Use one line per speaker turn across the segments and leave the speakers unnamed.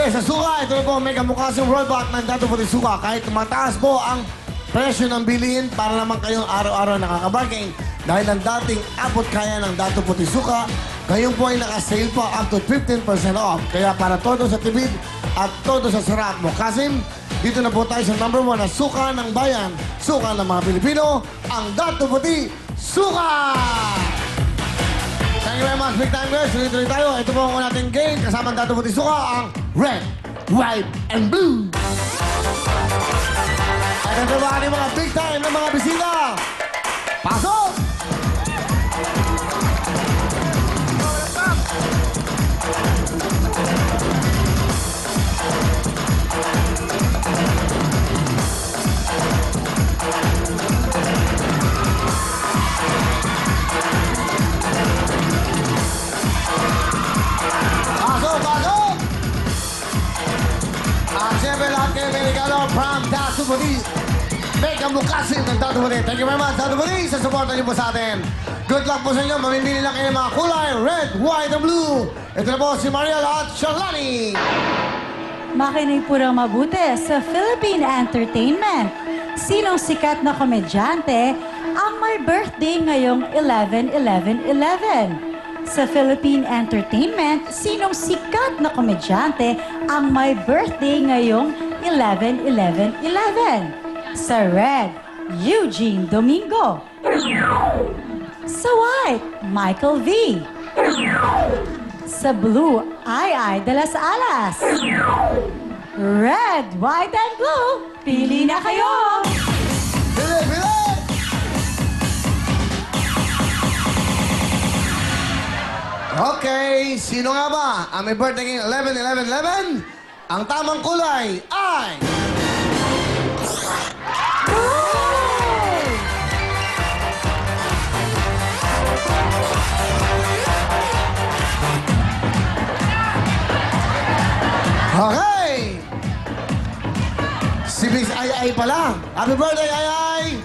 Okay, sa suka, ito na po, may kamukasing robot ng Dato Puti Suka. Kahit mataas po ang presyo ng bilihin, para naman kayong araw-araw nakakabargain. Dahil ang dating abot kaya ng Dato Puti Suka, ngayon po ay nakasale po up to 15% off. Kaya para todo sa tibid at todo sa sarap mo. Kasim, dito na po tayo sa number 1 na suka ng bayan, suka ng mga Pilipino, ang Dato Puti Suka! Thank you very much, big time guys. Tuloy-tuloy tayo. Ito po ang nating game. Kasama ang Dato Puti Suka, ang Red, White, and Blue. At ito ba ang mga big time na mga bisita? Pasok! Siyempre lahat kayo may regalo from Dato Puti. Mega Mukasim ng Dato Puti. Thank you very much, Dato Puti, sa suporta niyo po sa atin. Good luck po sa inyo. Mamimili lang kayo ng mga kulay, red, white, and blue. Ito na po si Mariel at Shalani.
Makinig po ng mabuti sa Philippine Entertainment. Sinong sikat na komedyante ang may birthday ngayong 11-11-11? Sa Philippine Entertainment, sinong sikat na komedyante ang may birthday ngayong 11-11-11? Sa Red, Eugene Domingo. Sa White, Michael V. Sa Blue, Ai de las Alas. Red, White, and Blue, pili na kayo!
Bili, bili! Okay, sino nga ba ang may birthday ngayong 11-11-11? Ang tamang kulay ay... Okay! Si Miss Ai pala. Happy birthday, Ai!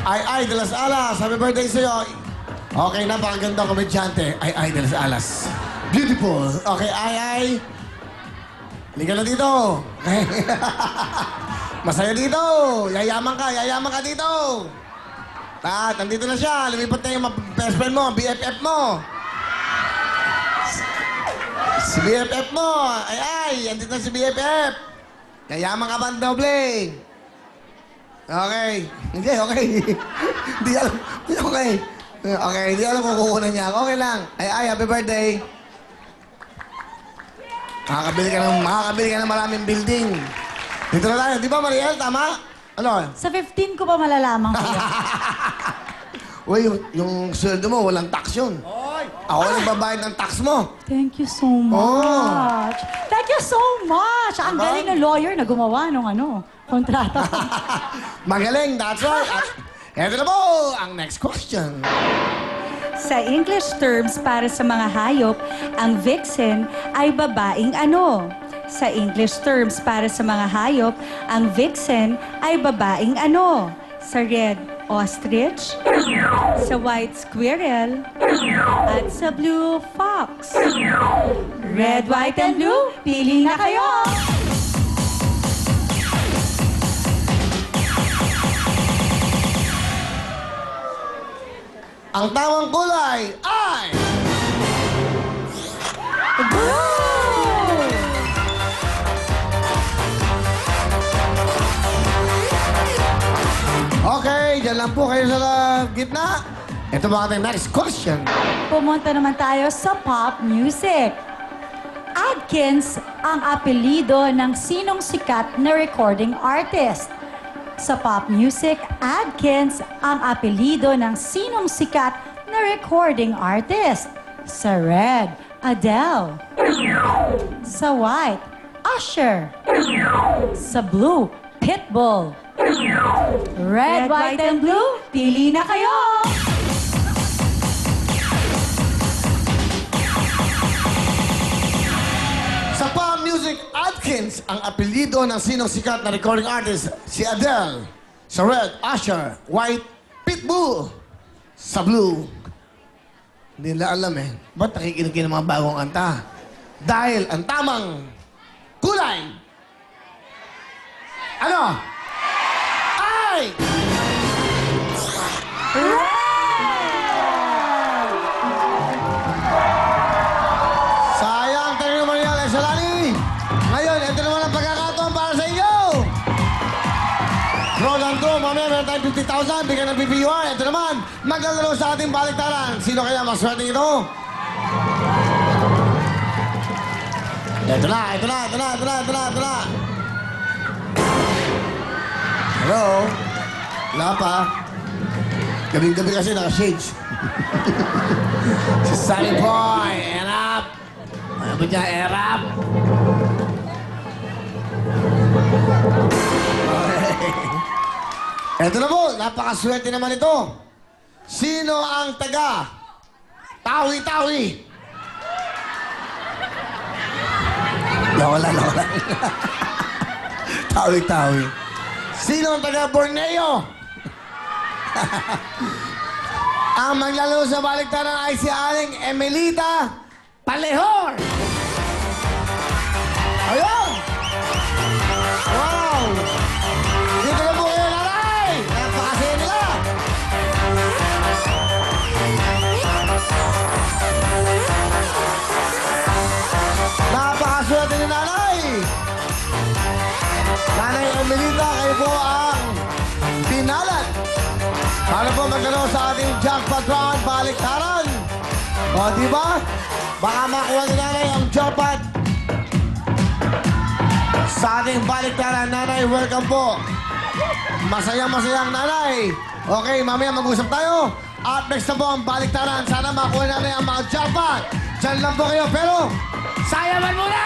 Ai de las Alas, happy birthday sa'yo. Okay, napakaganda komedyante. Ai de las Alas. Beautiful. Okay, Ai. Halika na dito. Okay. Masaya dito. Yayaman ka dito. At, nandito na siya. Lumipat na yung best friend mo, BFF mo. Si BFF mo. Ay, andito na si BFF. Yayaman ka ba ang doble? Okay. Hindi, okay. Hindi alam. Okay. Okay, hindi alam kung kukunan niya. Okay lang. Ay, happy birthday. Makakabili ka ng maraming building. Dito na tayo. Di ba, Mariel? Tama? Ano?
Sa 15 ko pa malalaman ko yan.
Uy, yung sweldo mo, walang tax yun. Ako nagbabayad ng tax mo.
Thank you so much. Thank you so much. Ang
Diba?
galing ng lawyer na gumawa nung kontrata.
Magaling, that's right. At eto na po, ang next question.
Sa English terms para sa mga hayop, ang vixen ay babaeng ano? Sa English terms para sa mga hayop, ang vixen ay babaeng ano? Sa red, ostrich. Sa white, squirrel. At sa blue, fox. Red, white, and blue, pili na kayo!
Ang tamang kulay ay...
Blue!
Okay, dyan lang po kayo sa gitna. Ito ba ating next question?
Pumunta naman tayo sa pop music. Adkins ang apelido ng sinong sikat na recording artist. Sa pop music, Adkins ang apelido ng sinong sikat na recording artist. Sa red, Adele. Sa white, Usher. Sa blue, Pitbull. Red, white, and blue, pili na kayo!
Sa pop music, Adkins ang apelyido ng sinong sikat na recording artist, si Adele. Sa red, Usher. White, Pitbull. Sa blue, hindi nila alam eh. Ba't nakikinig kayo ng mga bagong kanta? Dahil ang tamang kulay, ano? Ay! Sayang, tayo naman yan, Esalani. Ngayon, ito naman ang pagkakataon para sa inyo. Roll and throw, mamaya meron tayong 50,000, bigyan ng PPUR. Ito naman, maglalaro sa ating baliktaran. Sino kaya maswerte ito? Ito na. Hello? Wala pa. Gabing-gabi kasi naka-shades. Si Sunny Boy, erap. Ano ba niya, erap? Ito na po, napakaswerte naman ito. Sino ang taga? Tawi-tawi. Nawala. Tawi-tawi. Sino ang taga Borneo? Ang maglalaro sa baliktaran ay si Aling Emelita Palehor. Ayun! Wow! Dito na po kayo, nanay! Napakasaya nila! Napakaswerte ni nanay! Nanay Emelita, kayo po ang pinalat para po magkaroon sa ating jackpot round baliktaran. O, di ba? Baka makuha ni nanay ang jackpot sa ating baliktaran. Nanay, welcome po. Masayang nanay. Okay, mamaya mag-usap tayo. At next na po ang baliktaran. Sana makuha namin ang mga jackpot. Diyan lang po kayo, pero sayaman muna!